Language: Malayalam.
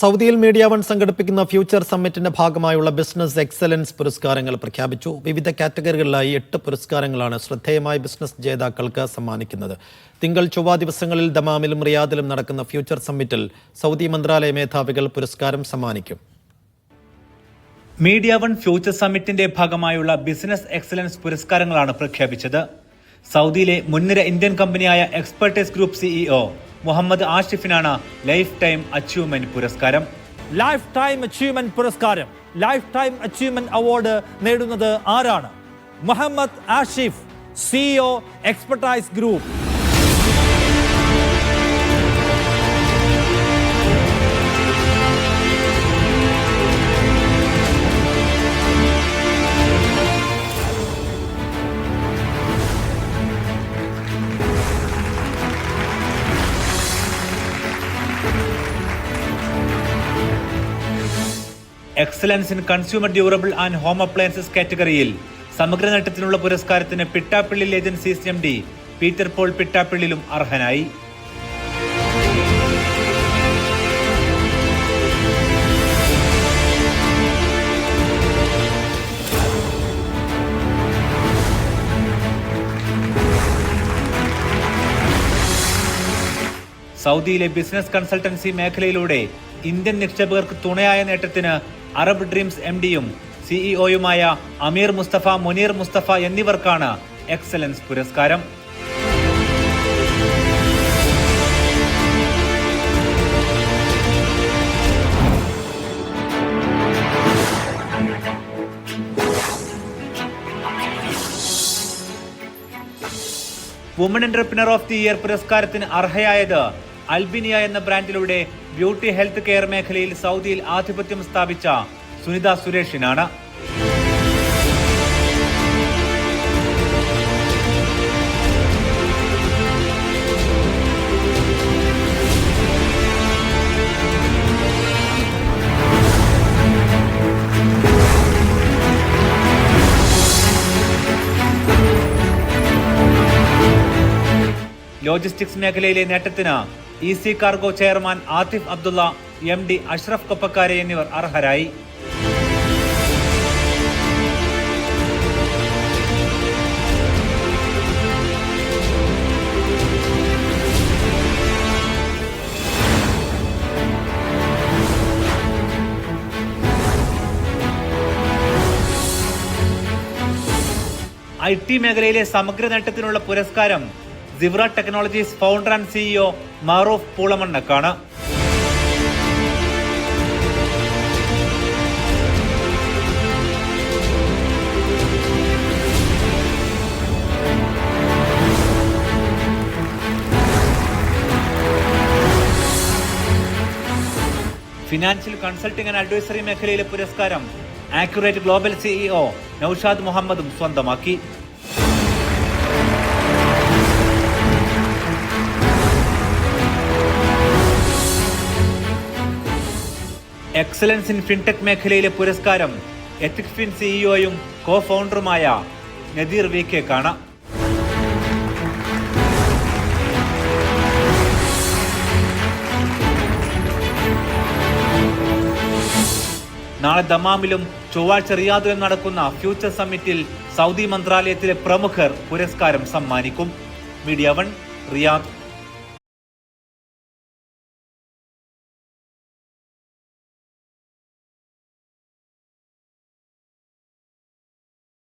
സൗദിയിൽ മീഡിയ വൺ സംഘടിപ്പിക്കുന്ന ഫ്യൂച്ചർ സമ്മിറ്റിന്റെ ഭാഗമായുള്ള ബിസിനസ് എക്സലൻസ് പുരസ്കാരങ്ങൾ പ്രഖ്യാപിച്ചു. വിവിധ കാറ്റഗറികളിലായി 8 പുരസ്കാരങ്ങളാണ് ശ്രദ്ധേയമായ ബിസിനസ് ജേതാക്കൾക്ക് സമ്മാനിക്കുന്നത്. തിങ്കൾ ചൊവ്വ ദിവസങ്ങളിൽ ദമാമിലും റിയാദിലും നടക്കുന്ന ഫ്യൂച്ചർ സമ്മിറ്റിൽ സൗദി മന്ത്രാലയ മേധാവികൾ പുരസ്കാരം സമ്മാനിക്കും. മീഡിയ വൺ ഫ്യൂച്ചർ സമ്മിറ്റിന്റെ ഭാഗമായുള്ള ബിസിനസ് എക്സലൻസ് പുരസ്കാരങ്ങളാണ് പ്രഖ്യാപിച്ചത്. സൗദിയിലെ മുൻനിര ഇന്ത്യൻ കമ്പനിയായ എക്സ്പെർട്ടൈസ് ഗ്രൂപ്പ് സിഇഒ മുഹമ്മദ് ആഷിഫിനാണ് ലൈഫ് ടൈം അച്ചീവ്മെന്റ് പുരസ്കാരം. ലൈഫ് ടൈം അച്ചീവ്മെന്റ് പുരസ്കാരം, ലൈഫ് ടൈം അച്ചീവ്മെന്റ് അവാർഡ് നേടുന്നത് ആരാണ്? Muhammad Ashif, CEO Expertise Group. Excellence in consumer durable and home appliances കാറ്റഗറിയിൽ സമഗ്ര നേട്ടത്തിനുള്ള പുരസ്കാരത്തിന് Pittappillil Agencies MD Peter Paul പിട്ടാപ്പിള്ളിലും അർഹനായി. സൗദിയിലെ ബിസിനസ് കൺസൾട്ടൻസി മേഖലയിലൂടെ ഇന്ത്യൻ നിക്ഷേപകർക്ക് തുണയായ നേട്ടത്തിന് അറബ് ഡ്രീംസ് MDയും സിഇഒയുമായ അമീർ മുസ്തഫ, മുനീർ മുസ്തഫ എന്നിവർക്കാണ് എക്സലൻസ് പുരസ്കാരം. Woman entrepreneur of the year പുരസ്കാരത്തിന് അർഹയായത് അൽബിനിയ എന്ന ബ്രാൻഡിലൂടെ ബ്യൂട്ടി ഹെൽത്ത് കെയർ മേഖലയിൽ സൗദിയിൽ ആധിപത്യം സ്ഥാപിച്ച സുനിത സുരേഷിനാണ്. ലോജിസ്റ്റിക്സ് മേഖലയിലെ നേട്ടത്തിന് EC cargo chairman Athif Abdulla, MD Ashraf Koppakkare എന്നിവർ അർഹരായി. IT മേഖലയിലെ സമഗ്ര നേട്ടത്തിനുള്ള പുരസ്കാരം Sivra Technologies founder and CEO Maroof പൂളമണ്ണക്കാണ്. ഫിനാൻഷ്യൽ കൺസൾട്ടിംഗ് ആൻഡ് അഡ്വൈസറി മേഖലയിലെ പുരസ്കാരം ആക്യുറേറ്റ് ഗ്ലോബൽ CEO നൌഷാദ് മുഹമ്മദും സ്വന്തമാക്കി. എക്സലൻസ് ഇൻ ഫിൻടെക് മേഖലയിലെ പുരസ്കാരം എത്തിക് ഫിൻ സിഇഒയും കോ ഫൗണ്ടറുമായ നദീർ VKക്കാണ്. നാളെ ദമാമിലും ചൊവ്വാഴ്ച റിയാദിലും നടക്കുന്ന ഫ്യൂച്ചർ സമ്മിറ്റിൽ സൗദി മന്ത്രാലയത്തിലെ പ്രമുഖർ പുരസ്കാരം സമ്മാനിക്കും. Media one, Riyadh.